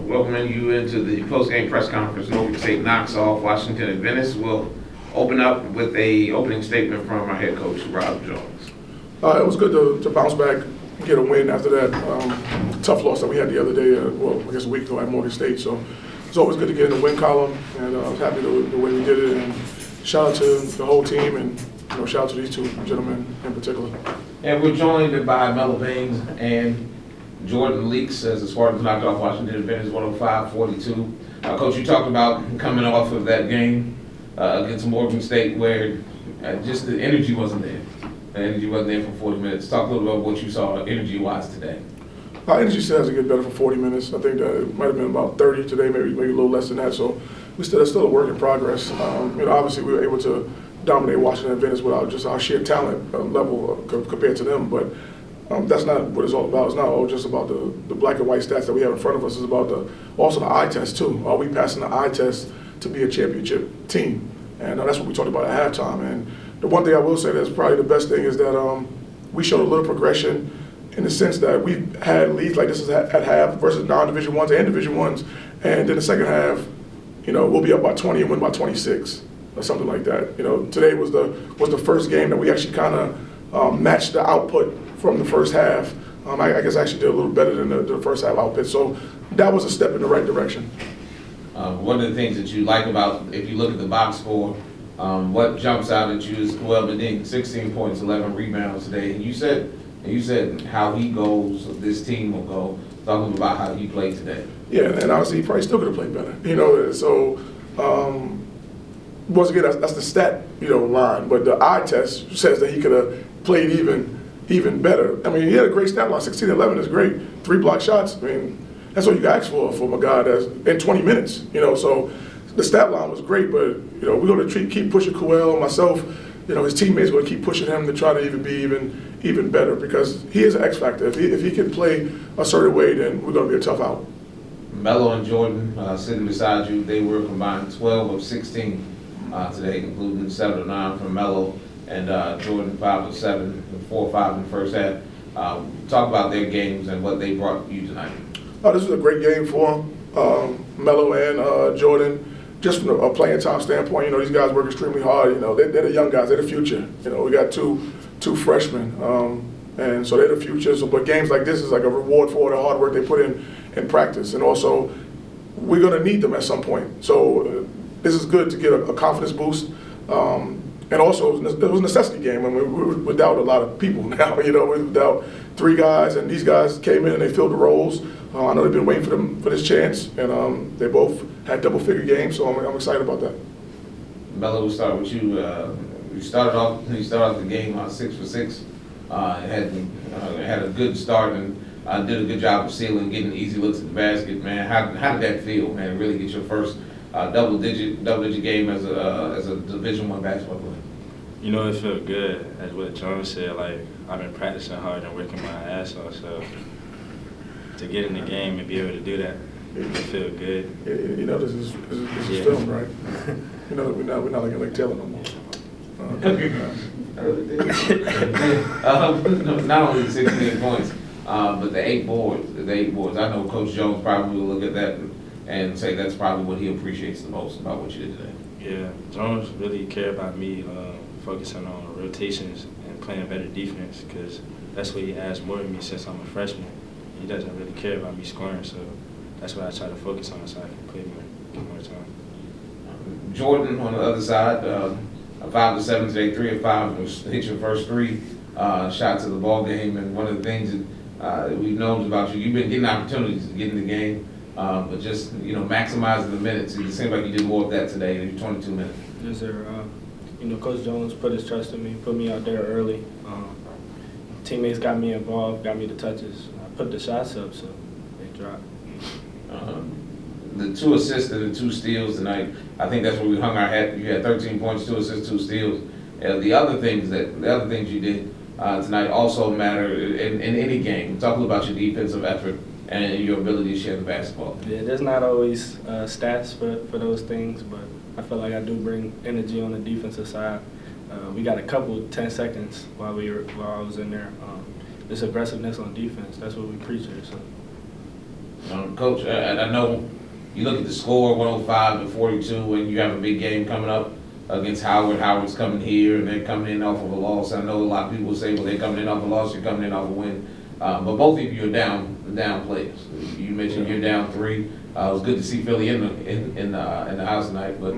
welcoming you into the postgame press conference. Norfolk State knocks off Washington Adventist. We'll open up with a opening statement from our head coach, Rob Jones. It was good to bounce back, get a win after that tough loss that we had the other day, I guess a week ago at Morgan State. So it's always good to get in the win column, and I was happy the way we did it. And shout out to the whole team, and shout out to these two gentlemen in particular. And we're joined by Mello Baines and Jordan Leaks as the Spartans knocked off Washington Adventist 105-42. Coach, you talked about coming off of that game against Morgan State where just the energy wasn't there. The energy wasn't there for 40 minutes. Talk a little about what you saw energy-wise today. Our energy still has to get better for 40 minutes. I think that it might have been about 30 today, maybe a little less than that. So it's still a work in progress. Obviously we were able to dominate Washington Adventist without just our sheer talent level compared to them, but that's not what it's all about. It's not all just about the black and white stats that we have in front of us. It's about also the eye test too. Are we passing the eye test to be a championship team? And that's what we talked about at halftime. And the one thing I will say that's probably the best thing is that we showed a little progression in the sense that we've had leads like this at half versus non-Division ones and Division ones, and then the second half, we'll be up by 20 and win by 26 or something like that. Today was the first game that we actually kind of matched the output from the first half. I guess I actually did a little better than the first half output, so that was a step in the right direction. One of the things that you like about, if you look at the box score, what jumps out at you is Joel Medin, 16 points, 11 rebounds today. And you said how he goes, this team will go, talking about how he played today. Yeah, and honestly, he probably still could have played better. So once again, that's the stat, line, but the eye test says that he could have played even better. I mean, he had a great stat line. 16-11 is great. 3 block shots. I mean, that's what you can ask for from a guy that's in 20 minutes. So the stat line was great, but we're going to keep pushing Coel, myself. His teammates are going to keep pushing him to try to even be even better because he is an X factor. If he can play a certain way, then we're going to be a tough out. Mello and Jordan sitting beside you, they were combined 12 of 16 today, including 7 of 9 from Mello. And Jordan 5 of 7, 4 of 5 in the first half. Talk about their games and what they brought you tonight. This was a great game for Mello and Jordan. Just from a playing time standpoint, these guys work extremely hard. They're the young guys. They're the future. We got two freshmen, and so they're the future. So, but games like this is like a reward for the hard work they put in practice, and also we're going to need them at some point. So this is good to get a confidence boost. And also, it was a necessity game. I mean, we were without a lot of people now. We're without 3 guys, and these guys came in and they filled the roles. I know they've been waiting for this chance, and they both had double-figure games, so I'm excited about that. Mello, we'll start with you. You started off the game on 6 for 6. Had a good start and did a good job of sealing, getting easy looks at the basket. Man, how did that feel, man? Really get your first double-digit game as a Division I basketball player. It felt good, as what John said. Like, I've been practicing hard and working my ass off, so to get in the game and be able to do that, it feel good. This is film, right? We're not like Lake Taylor no more. Not only 16 points, but the 8 boards. I know Coach Jones probably will look at that and say that's probably what he appreciates the most about what you did today. Yeah, Jones really cared about me focusing on rotations and playing better defense because that's what he asked more of me since I'm a freshman. He doesn't really care about me scoring, so that's what I try to focus on so I can play get more time. Jordan on the other side, 5 of 7 today, 3 of 5 hit your first 3 shots of the ball game, and one of the things that we've known about you, you've been getting opportunities to get in the game. But just, maximizing the minutes. It seemed like you did more of that today in 22 minutes. Yes, sir. Coach Jones put his trust in me, put me out there early. Teammates got me involved, got me the touches. I put the shots up, so they dropped. The 2 assists and the 2 steals tonight, I think that's where we hung our hat. You had 13 points, 2 assists, 2 steals. The other things you did tonight also matter in any game. Talk a little about your defensive effort and your ability to share the basketball. Yeah, there's not always stats for those things, but I feel like I do bring energy on the defensive side. We got a couple 10 seconds while I was in there. This aggressiveness on defense, that's what we preach here. So. Coach, I know you look at the score, 105-42, and you have a big game coming up against Howard. Howard's coming here, and they're coming in off of a loss. I know a lot of people say, well, they're coming in off a loss, you're coming in off a win. But both of you are down players. You mentioned you're down 3. It was good to see Philly in the house tonight, but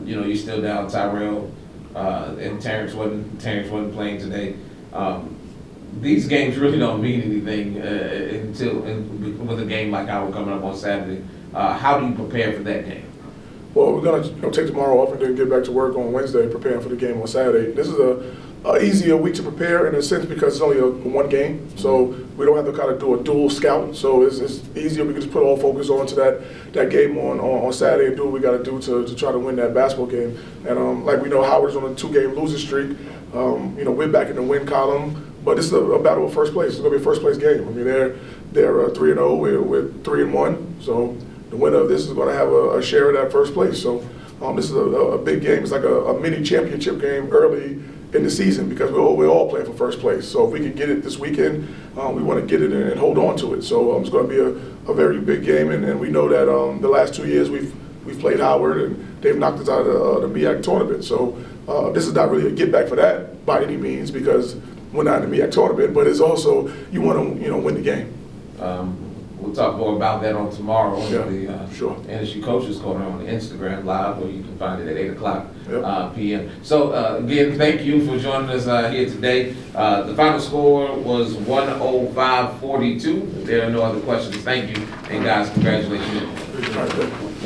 you're still down Tyrell, and Terrence wasn't playing today. These games really don't mean anything with a game like Howard coming up on Saturday. How do you prepare for that game? Well, we're gonna take tomorrow off and then get back to work on Wednesday, preparing for the game on Saturday. This is a easier week to prepare in a sense because it's only one game, so we don't have to kind of do a dual scout. So it's easier. We can just put all focus onto that game on Saturday and do what we got to do to try to win that basketball game. And like we know, Howard's on a 2-game losing streak. We're back in the win column. But this is a battle of first place. It's going to be a first place game. I mean, they're 3-0. We're 3-1. So the winner of this is going to have a share of that first place. So this is a big game. It's like a mini championship game early in the season because we're all playing for first place. So if we can get it this weekend, we want to get it and hold on to it. So it's going to be a very big game. And we know that the last 2 years we've played Howard and they've knocked us out of the MEAC tournament. So this is not really a get back for that by any means because we're not in the MEAC tournament, but it's also you want to win the game. We'll talk more about that on tomorrow on the sure. NSU Coaches Corner on the Instagram Live, where you can find it at 8 o'clock p.m. So again, thank you for joining us here today. The final score was 105-42. There are no other questions. Thank you, and guys, congratulations.